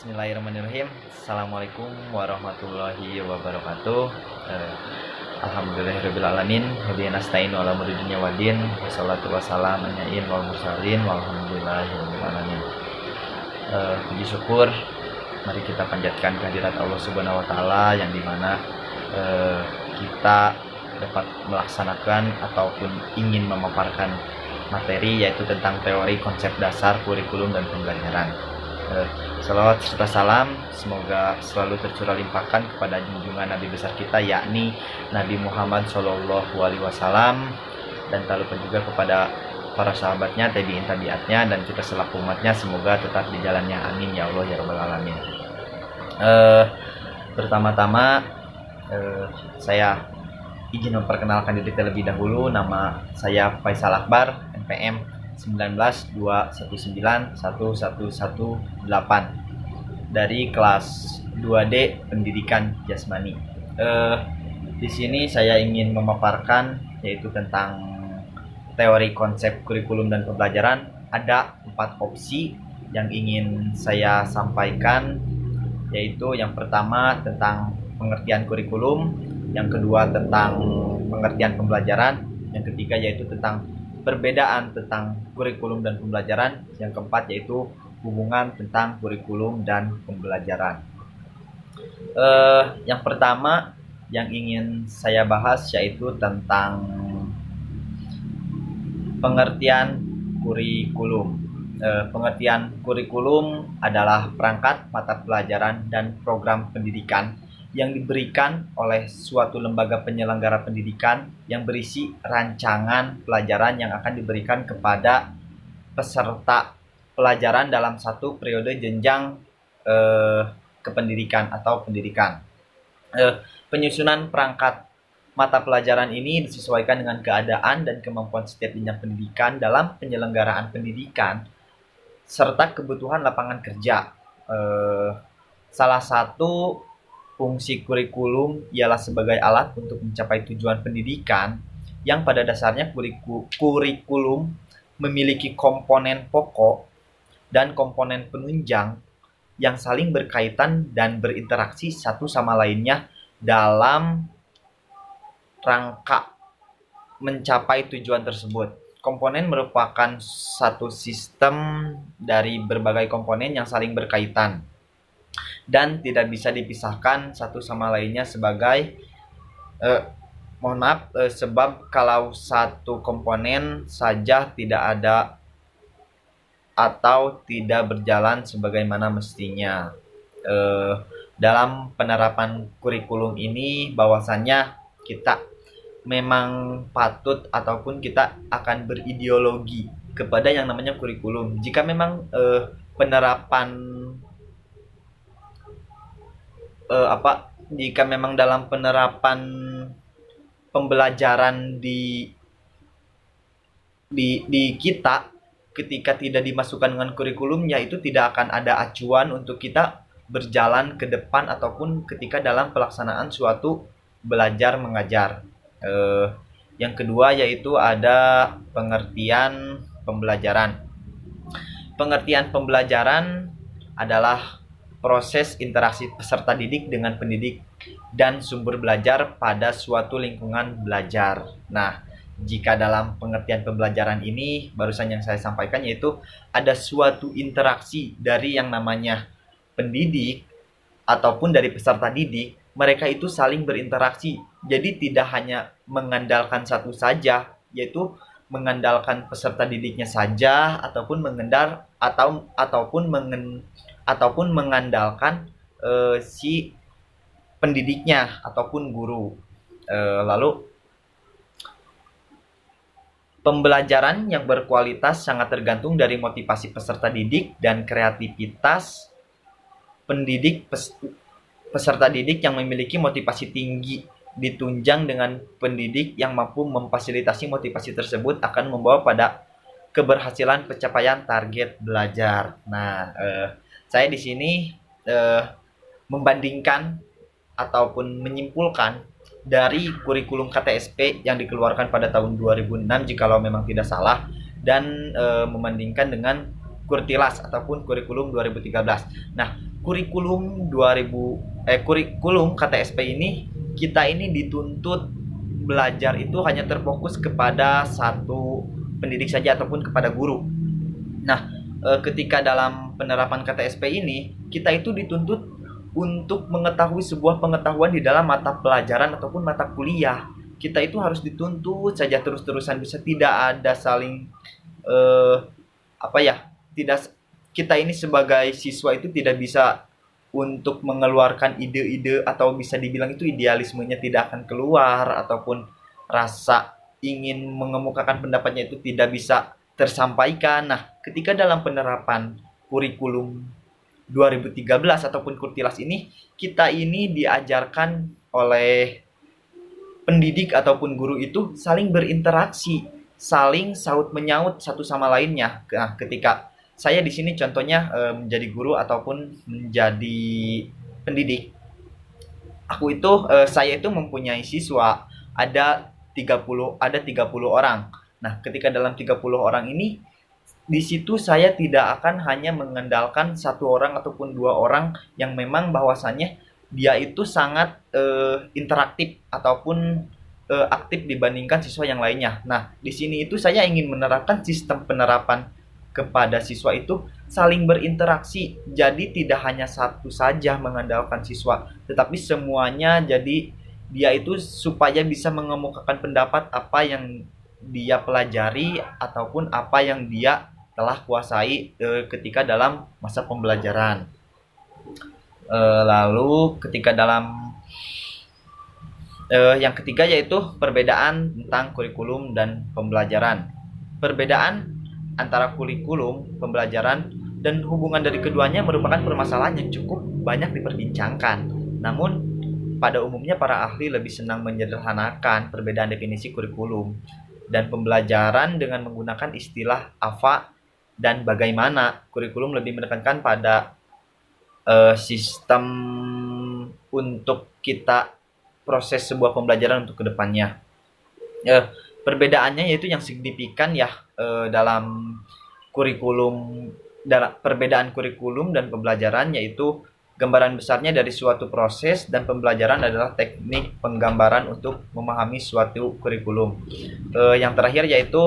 Bismillahirrahmanirrahim. Assalamualaikum warahmatullahi wabarakatuh. Alhamdulillahirrabbilalamin. Wabihi nasta'inu ala umuri dunya waddin. Wassalatu wassalamu ala nabiyyin wal mursalin. Walhamdulillahirrabbilalamin. Puji syukur mari kita panjatkan kehadirat Allah Subhanahu wa taala yang dimana kita dapat melaksanakan ataupun ingin memaparkan materi yaitu tentang teori konsep dasar kurikulum dan pembelajaran. Salawat serta salam semoga selalu tercurah limpahkan kepada junjungan Nabi besar kita yakni Nabi Muhammad Shallallahu Alaihi Wasallam, dan tak lupa juga kepada para sahabatnya, tabi'in tabi'atnya, dan kita selaku umatnya semoga tetap di jalannya, amin ya Allah ya rabbal alamin. Pertama-tama saya izin memperkenalkan diri terlebih dahulu. Nama saya Faisal Akbar, NPM 19219118 dari kelas 2D Pendidikan Jasmani. Di sini saya ingin memaparkan yaitu tentang teori konsep kurikulum dan pembelajaran. Ada 4 opsi yang ingin saya sampaikan, yaitu yang pertama tentang pengertian kurikulum, yang kedua tentang pengertian pembelajaran, yang ketiga yaitu tentang perbedaan tentang kurikulum dan pembelajaran, yang keempat yaitu hubungan tentang kurikulum dan pembelajaran. Yang pertama yang ingin saya bahas yaitu tentang pengertian kurikulum. Pengertian kurikulum adalah perangkat mata pelajaran dan program pendidikan yang diberikan oleh suatu lembaga penyelenggara pendidikan yang berisi rancangan pelajaran yang akan diberikan kepada peserta pelajaran dalam satu periode jenjang kependidikan atau pendidikan. Penyusunan perangkat mata pelajaran ini disesuaikan dengan keadaan dan kemampuan setiap jenjang pendidikan dalam penyelenggaraan pendidikan serta kebutuhan lapangan kerja. Salah satu fungsi kurikulum ialah sebagai alat untuk mencapai tujuan pendidikan yang pada dasarnya kurikulum memiliki komponen pokok dan komponen penunjang yang saling berkaitan dan berinteraksi satu sama lainnya dalam rangka mencapai tujuan tersebut. Komponen merupakan satu sistem dari berbagai komponen yang saling berkaitan dan tidak bisa dipisahkan satu sama lainnya sebagai sebab kalau satu komponen saja tidak ada atau tidak berjalan sebagaimana mestinya. Dalam penerapan kurikulum ini bahwasannya kita memang patut ataupun kita akan berideologi kepada yang namanya kurikulum. Jika memang jika memang dalam penerapan pembelajaran di kita ketika tidak dimasukkan dengan kurikulumnya, itu tidak akan ada acuan untuk kita berjalan ke depan ataupun ketika dalam pelaksanaan suatu belajar mengajar. Yang kedua yaitu ada pengertian pembelajaran. Pengertian pembelajaran adalah proses interaksi peserta didik dengan pendidik dan sumber belajar pada suatu lingkungan belajar. Nah, jika dalam pengertian pembelajaran ini barusan yang saya sampaikan yaitu ada suatu interaksi dari yang namanya pendidik ataupun dari peserta didik, mereka itu saling berinteraksi. Jadi tidak hanya mengandalkan satu saja, yaitu mengandalkan peserta didiknya saja ataupun mengandalkan si pendidiknya ataupun guru. Lalu pembelajaran yang berkualitas sangat tergantung dari motivasi peserta didik dan kreativitas peserta didik yang memiliki motivasi tinggi ditunjang dengan pendidik yang mampu memfasilitasi motivasi tersebut akan membawa pada keberhasilan pencapaian target belajar. Nah, saya di sini membandingkan ataupun menyimpulkan dari kurikulum KTSP yang dikeluarkan pada tahun 2006 jikalau memang tidak salah, dan membandingkan dengan Kurtilas ataupun kurikulum 2013. Nah, kurikulum KTSP ini, kita ini dituntut belajar itu hanya terfokus kepada satu pendidik saja ataupun kepada guru. Nah, ketika dalam penerapan KTSP ini, kita itu dituntut untuk mengetahui sebuah pengetahuan di dalam mata pelajaran ataupun mata kuliah. Kita itu harus dituntut saja terus-terusan, bisa tidak ada saling eh, apa ya, tidak, kita ini sebagai siswa itu tidak bisa untuk mengeluarkan ide-ide, atau bisa dibilang itu idealismenya tidak akan keluar, ataupun rasa ingin mengemukakan pendapatnya itu tidak bisa tersampaikan. Nah, ketika dalam penerapan kurikulum 2013 ataupun Kurtilas ini, kita ini diajarkan oleh pendidik ataupun guru itu saling berinteraksi, saling saut menyaut satu sama lainnya. Nah, ketika saya di sini contohnya menjadi guru ataupun menjadi pendidik, saya itu mempunyai siswa ada 30 orang. Nah, ketika dalam 30 orang ini, di situ saya tidak akan hanya mengandalkan satu orang ataupun dua orang yang memang bahwasannya dia itu sangat interaktif ataupun aktif dibandingkan siswa yang lainnya. Nah, di sini itu saya ingin menerapkan sistem penerapan kepada siswa itu saling berinteraksi. Jadi tidak hanya satu saja mengandalkan siswa, tetapi semuanya, jadi dia itu supaya bisa mengemukakan pendapat apa yang dia pelajari ataupun apa yang dia telah kuasai ketika dalam masa pembelajaran. Lalu ketika dalam yang ketiga yaitu perbedaan tentang kurikulum dan pembelajaran. Perbedaan antara kurikulum, pembelajaran, dan hubungan dari keduanya merupakan permasalahan yang cukup banyak diperbincangkan. Namun, pada umumnya para ahli lebih senang menyederhanakan perbedaan definisi kurikulum dan pembelajaran dengan menggunakan istilah apa dan bagaimana. Kurikulum lebih menekankan pada sistem untuk kita proses sebuah pembelajaran untuk kedepannya. Perbedaannya yaitu yang signifikan ya dalam kurikulum, dalam perbedaan kurikulum dan pembelajaran, yaitu gambaran besarnya dari suatu proses dan pembelajaran adalah teknik penggambaran untuk memahami suatu kurikulum. Yang terakhir yaitu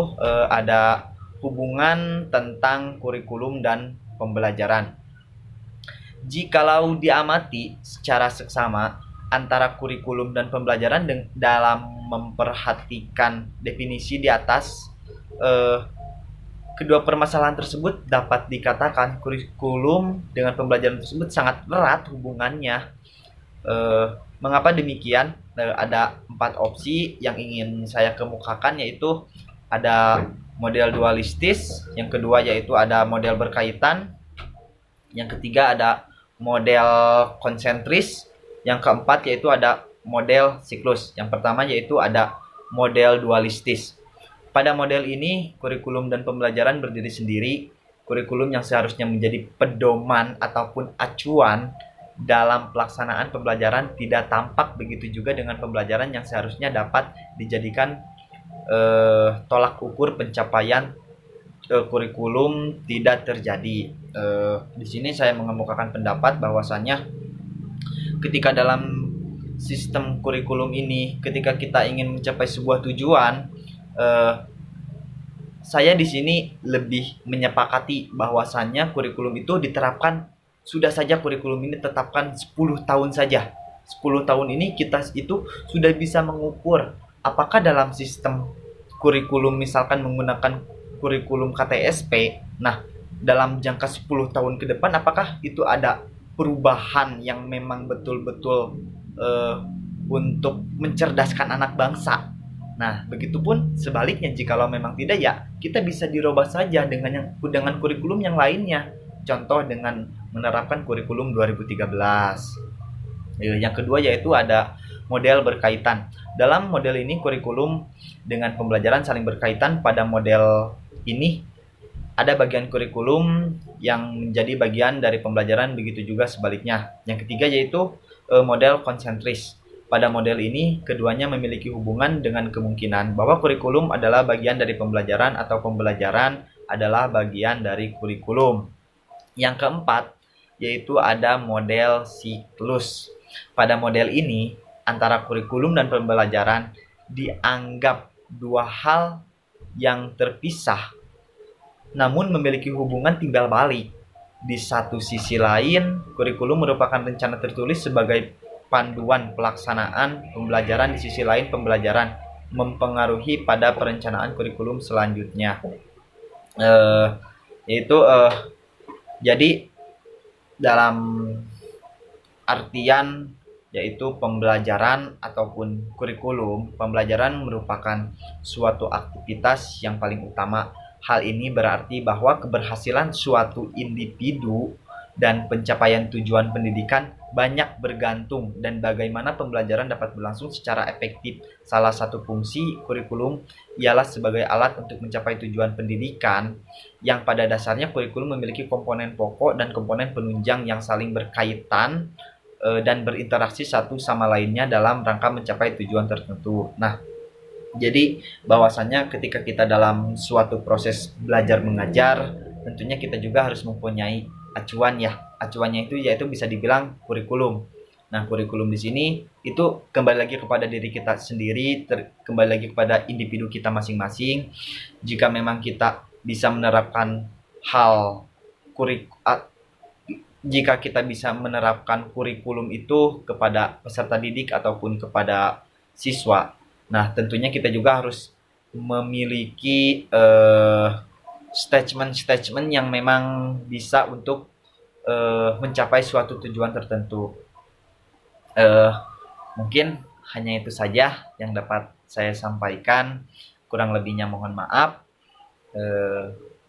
ada hubungan tentang kurikulum dan pembelajaran. Jikalau diamati secara seksama antara kurikulum dan pembelajaran dalam memperhatikan definisi di atas, kedua permasalahan tersebut dapat dikatakan kurikulum dengan pembelajaran tersebut sangat erat hubungannya. Mengapa demikian? Ada 4 opsi yang ingin saya kemukakan, yaitu ada model dualistis, yang kedua yaitu ada model berkaitan, yang ketiga ada model konsentris, yang keempat yaitu ada model siklus. Yang pertama yaitu ada model dualistis. Pada model ini, kurikulum dan pembelajaran berdiri sendiri. Kurikulum yang seharusnya menjadi pedoman ataupun acuan dalam pelaksanaan pembelajaran tidak tampak, begitu juga dengan pembelajaran yang seharusnya dapat dijadikan tolak ukur pencapaian kurikulum tidak terjadi. Di sini saya mengemukakan pendapat bahwasannya ketika dalam sistem kurikulum ini, ketika kita ingin mencapai sebuah tujuan, saya di sini lebih menyepakati bahwasannya kurikulum itu diterapkan, sudah saja kurikulum ini tetapkan 10 tahun saja. 10 tahun ini kita itu sudah bisa mengukur apakah dalam sistem kurikulum misalkan menggunakan kurikulum KTSP. Nah, dalam jangka 10 tahun ke depan apakah itu ada perubahan yang memang betul-betul untuk mencerdaskan anak bangsa. Nah, begitupun sebaliknya, jikalau memang tidak, ya kita bisa dirubah saja dengan kurikulum yang lainnya. Contoh dengan menerapkan kurikulum 2013. Yang kedua yaitu ada model berkaitan. Dalam model ini kurikulum dengan pembelajaran saling berkaitan. Pada model ini ada bagian kurikulum yang menjadi bagian dari pembelajaran, begitu juga sebaliknya. Yang ketiga yaitu model konsentris. Pada model ini, keduanya memiliki hubungan dengan kemungkinan bahwa kurikulum adalah bagian dari pembelajaran atau pembelajaran adalah bagian dari kurikulum. Yang keempat, yaitu ada model siklus. Pada model ini, antara kurikulum dan pembelajaran dianggap dua hal yang terpisah, namun memiliki hubungan timbal balik. Di satu sisi lain, kurikulum merupakan rencana tertulis sebagai panduan pelaksanaan pembelajaran. Di sisi lain, pembelajaran mempengaruhi pada perencanaan kurikulum selanjutnya. Yaitu jadi dalam artian yaitu pembelajaran ataupun kurikulum, pembelajaran merupakan suatu aktivitas yang paling utama. Hal ini berarti bahwa keberhasilan suatu individu dan pencapaian tujuan pendidikan banyak bergantung dan bagaimana pembelajaran dapat berlangsung secara efektif. Salah satu fungsi kurikulum ialah sebagai alat untuk mencapai tujuan pendidikan, yang pada dasarnya kurikulum memiliki komponen pokok dan komponen penunjang yang saling berkaitan dan berinteraksi satu sama lainnya dalam rangka mencapai tujuan tertentu. Nah, jadi bahwasannya ketika kita dalam suatu proses belajar mengajar, tentunya kita juga harus mempunyai acuan ya. Acuannya itu yaitu bisa dibilang kurikulum. Nah, kurikulum di sini itu kembali lagi kepada diri kita sendiri, kembali lagi kepada individu kita masing-masing. Jika memang kita bisa menerapkan hal jika kita bisa menerapkan kurikulum itu kepada peserta didik ataupun kepada siswa, nah tentunya kita juga harus memiliki statement-statement yang memang bisa untuk mencapai suatu tujuan tertentu. Mungkin hanya itu saja yang dapat saya sampaikan. Kurang lebihnya mohon maaf.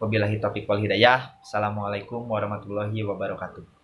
Wabillahi taufiq wal hidayah. Assalamualaikum warahmatullahi wabarakatuh.